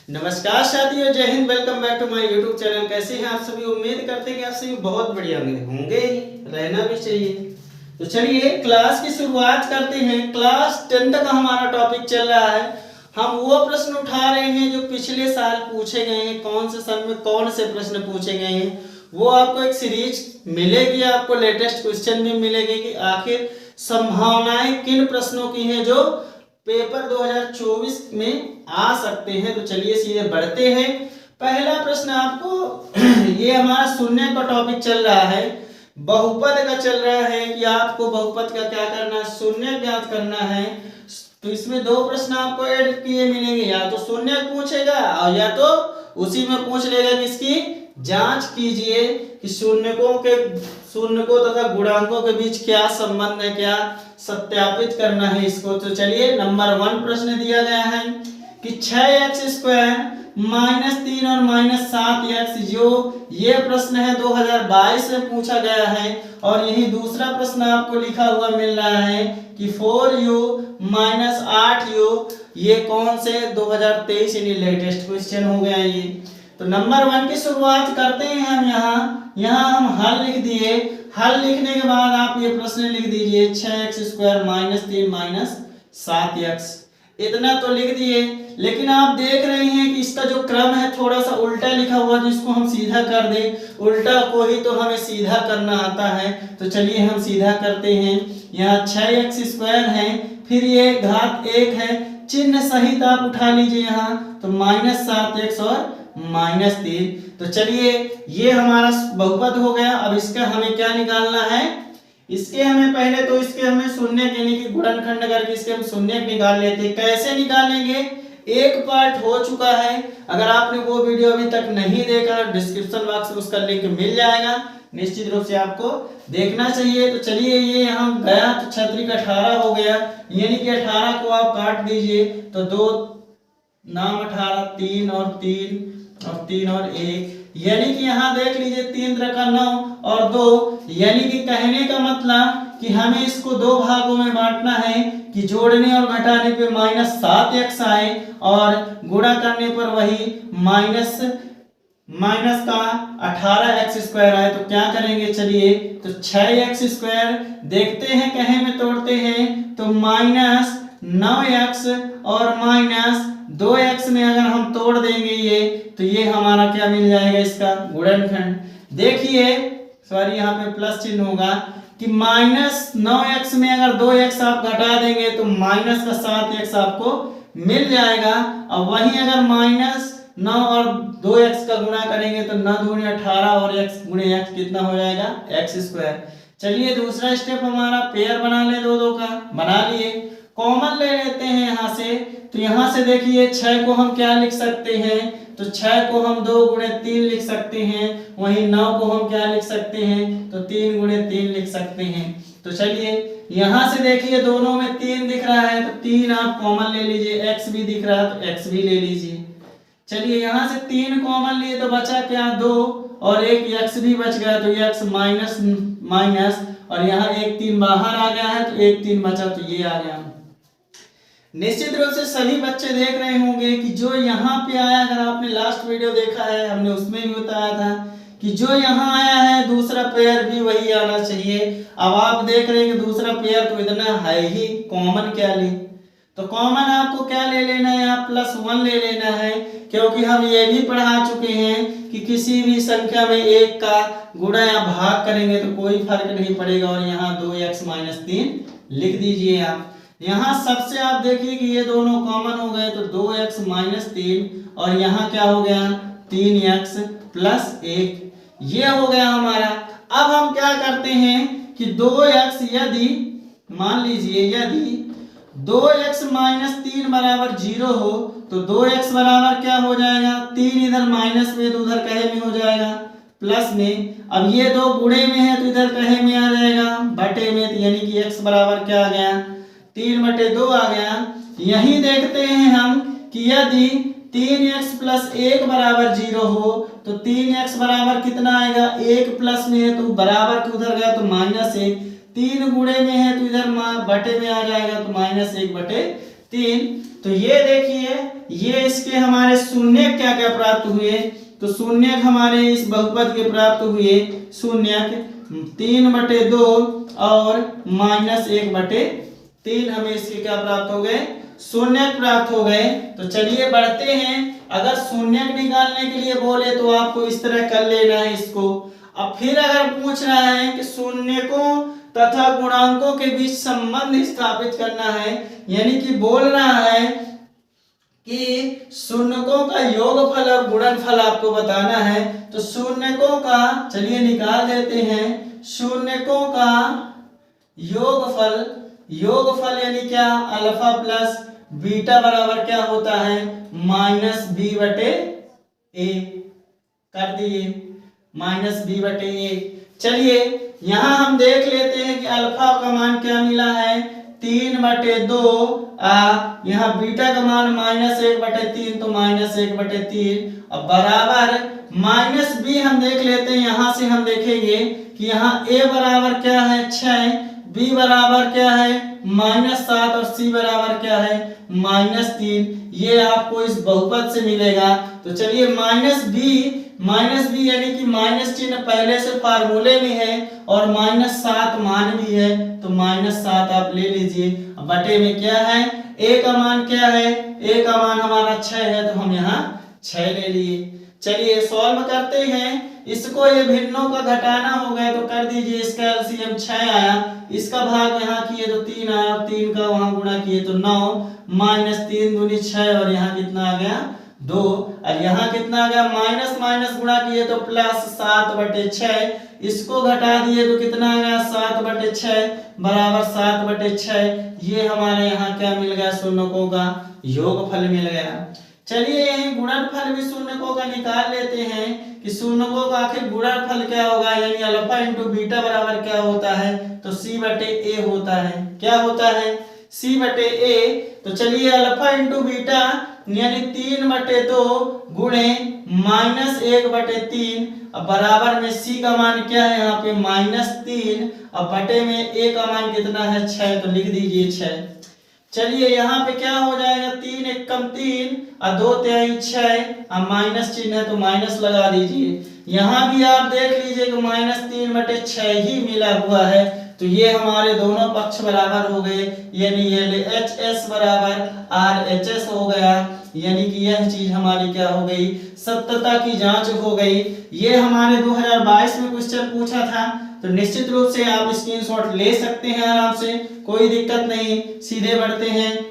नमस्कार साथियों, जय हिंद। Welcome back to my YouTube channel. कैसे हैं आप सभी? उम्मीद करते हैं कि आप सभी बहुत बढ़िया होंगे ही, रहना भी चाहिए। तो चलिए क्लास की शुरुआत करते हैं। क्लास 10 का हमारा टॉपिक चल रहा है। हम वो प्रश्न उठा रहे हैं जो पिछले साल पूछे गए हैं। कौन से साल में कौन से प्रश्न पूछे गए हैं, वो आपको एक सीरीज मिलेगी। आपको लेटेस्ट क्वेश्चन भी मिलेगी कि आखिर संभावनाएं किन प्रश्नों की हैं जो पेपर 2024 में आ सकते हैं। तो चलिए सीधे बढ़ते हैं। पहला प्रश्न आपको ये हमारा शून्य का टॉपिक चल रहा है, बहुपद का चल रहा है कि आपको बहुपद का क्या करना है, शून्य ज्ञात करना है। तो इसमें दो प्रश्न आपको ऐड किए मिलेंगे, या तो शून्य पूछेगा और या तो उसी में पूछ लेगा कि इसकी जांच कीजिए कि शून्यकों तथा गुणांकों के बीच क्या संबंध है, क्या सत्यापित करना है इसको। तो चलिए नंबर 1 प्रश्न दिया गया है कि 6x² -3 और -7x, जो ये प्रश्न है 2022 में पूछा गया है। और यही दूसरा प्रश्न आपको लिखा हुआ मिल रहा है कि 4u -8u, ये कौन से 2023 यानी लेटेस्ट क्वेश्चन हो गया ये। तो नंबर 1 की शुरुआत करते हैं हम। यहाँ हम हल लिख दिए। हल लिखने के बाद आप ये प्रश्न लिख दीजिए 6x² -3 -7x, इतना तो लिख दिए। लेकिन आप देख रहे हैं कि इसका जो क्रम है थोड़ा सा उल्टा लिखा हुआ, जिसको हम सीधा कर दें। उल्टा को ही तो हमें सीधा करना आता है। तो चलिए हम सीधा करते हैं। यहाँ 6x² है, फिर ये घात 1 है, चिन्ह सहित आप उठा लीजिए यहाँ, तो -7x और -3। तो चलिए ये हमारा बहुपद हो गया। अब इसका हमें क्या निकालना है, इसके हमें पहले तो इसके हमें शून्य यानी कि गुणनखंड करके इसके हम शून्य निकाल लेते हैं। कैसे निकालेंगे, एक पार्ट हो चुका है। अगर आपने वो वीडियो अभी तक नहीं देखा, डिस्क्रिप्शन बॉक्स में उसका लिंक मिल जाएगा, निश्चित रूप से आपको देखना चाहिए। तो चलिए ये यहाँ गया तो छतरी का 18 हो गया, यानी कि 18 को आप काट दीजिए तो 2 नाम 18, 3 और 3 और 1, यानी कि यहाँ देख लीजिए 3 का 9 और 2, यानी कि कहने का मतलब कि हमें इसको दो भागों में बांटना है कि जोड़ने और घटाने पे -7x आए और गुणा करने पर वही माइनस का 18x² आए। तो क्या करेंगे, चलिए तो 6x² देखते हैं कहे में तोड़ते हैं तो -9x और -2x में अगर हम तोड़ देंगे ये, तो ये हमारा क्या मिल जाएगा, इसका गुणनखंड। देखिए सॉरी यहाँ पे प्लस चिन्ह होगा कि -9x में अगर 2x आप घटा देंगे तो -7x आपको मिल जाएगा। और वहीं अगर -9 और 2x का गुणा करेंगे तो 9 दूनी 18 और x गुणे x कितना हो जाएगा, x²। चलिए दूसरा स्टेप हमारा पेयर बना ले, दो का बना लिए। कॉमन ले लेते हैं यहाँ से। तो यहाँ से देखिए 6 को हम क्या लिख सकते हैं, तो 6 को हम 2 गुणे 3 लिख सकते हैं। वहीं 9 को हम क्या लिख सकते हैं, तो 3 गुणे 3 लिख सकते हैं। तो चलिए यहाँ से देखिए दोनों में 3 दिख रहा है तो 3 आप कॉमन ले लीजिए। x भी दिख रहा है तो x भी ले लीजिए। चलिए यहाँ से 3 कॉमन लिए तो बचा क्या, 2 और एक x भी बच गया तो x माइनस और यहाँ 1 3 बाहर आ गया है तो 1 3 बचा तो ये आ गया। निश्चित रूप से सभी बच्चे देख रहे होंगे कि जो यहाँ पे आया, अगर आपने लास्ट वीडियो देखा है हमने उसमें भी बताया था कि जो यहाँ आया है दूसरा पेयर भी वही आना चाहिए। अब आप देख रहे हैं कि दूसरा पेयर तो इतना है ही, कॉमन क्या ले, तो कॉमन आपको क्या ले लेना है, यहाँ +1 ले लेना है। क्योंकि हम ये भी पढ़ा चुके हैं कि किसी भी संख्या में 1 का गुणा या भाग करेंगे तो कोई फर्क नहीं पड़ेगा। और यहाँ 2x -3 लिख दीजिए आप। यहाँ सबसे आप देखिए कि ये दोनों कॉमन हो गए तो 2x -3 और यहाँ क्या हो गया, 3x +1, ये हो गया हमारा। अब हम क्या करते हैं कि 2x यदि मान लीजिए यदि 2x -3 बराबर 0 हो तो 2x बराबर क्या हो जाएगा, 3 इधर माइनस में तो उधर कहे में हो जाएगा प्लस में। अब ये दो गुणे में है तो इधर कहे में आ जाएगा बटे में, तो यानी कि x बराबर क्या आ गया, 3/2 आ गया। यही देखते हैं हम कि यदि 3x + 1 बराबर 0 हो तो 3x बराबर कितना आएगा, 1 प्लस में है तो बराबर के उधर गया तो -1, 3 गुणे में है तो इधर बटे में आ जाएगा तो -1/3। तो ये देखिए, ये इसके हमारे शून्य क्या क्या प्राप्त हुए, तो शून्य हमारे इस बहुपद के प्राप्त हुए शून्य 3/2 और -1/3 हमें इसके क्या प्राप्त हो गए, शून्य प्राप्त हो गए। तो चलिए बढ़ते हैं। अगर शून्य निकालने के लिए बोले तो आपको इस तरह कर लेना है इसको। अब फिर अगर पूछ रहा है कि शून्यकों तथा गुणांकों के बीच संबंध स्थापित करना है, यानी कि बोल रहा है कि शून्यकों का योगफल और गुणनफल आपको बताना है। तो शून्यकों का चलिए निकाल देते हैं। शून्यकों का योगफल, योगफल यानी क्या, अल्फा प्लस बीटा बराबर क्या होता है, -b/a। कर दिए -b/a। चलिए यहां हम देख लेते हैं कि अल्फा का मान क्या मिला है, 3/2। यहाँ बीटा का मान -1/3, तो -1/3 अब बराबर -b। हम देख लेते हैं, यहां से हम देखेंगे कि यहाँ a बराबर क्या है 6, b बराबर क्या है -7 और c बराबर क्या है -3। ये आपको इस बहुपद से मिलेगा। तो चलिए -b यानी कि माइनस चिन्ह पहले से फार्मूले में है और -7 मान भी है, तो -7 आप ले लीजिए। बटे में क्या है, a का मान क्या है, a का मान हमारा 6 है, तो हम यहाँ 6 ले लिए। चलिए सॉल्व करते हैं इसको। ये भिन्नों का घटाना हो गया तो कर दीजिए, इसका एलसीएम 6 आया, इसका भाग यहाँ किए तो 3 आया, 3 का वहां गुणा किए तो 9, -3 दूनी 6 और यहाँ कितना आ गया 2, और यहाँ कितना आ गया माइनस माइनस गुणा किए तो प्लस 7/6, इसको घटा दिए तो कितना आ गया 7/6 बराबर 7/6। ये हमारे यहाँ क्या मिल गया, शून्यकों का योगफल मिल गया। चलिए यही गुणनफल भी शून्यकों का निकाल लेते हैं कि शून्यकों का आखिर गुणनफल क्या होगा, यानी अल्फा इंटू बीटा बराबर क्या होता है, तो c/a होता है। क्या होता है, c/a। तो चलिए अल्फा इंटू बीटा यानी 3/2 गुणे -1/3 बराबर में c का मान क्या है यहाँ पे -3, अब बटे में a का मान कितना है 6, तो लिख दीजिए 6। चलिए यहाँ पे क्या हो जाएगा, 3 एकम 3 और 2 तिहाई 6 और माइनस चिन्ह है तो माइनस लगा दीजिए। यहाँ भी आप देख लीजिए कि -3/6 ही मिला हुआ है, तो ये हमारे दोनों पक्ष बराबर हो गए, यानी ये HS बराबर RHS हो गया, यानी कि यह चीज हमारी क्या हो गई, सत्यता की जांच हो गई। ये हमारे 2022 में क्वेश्चन पूछा था, तो निश्चित रूप से आप स्क्रीनशॉट ले सकते हैं आराम से, कोई दिक्कत नहीं। सीधे बढ़ते हैं।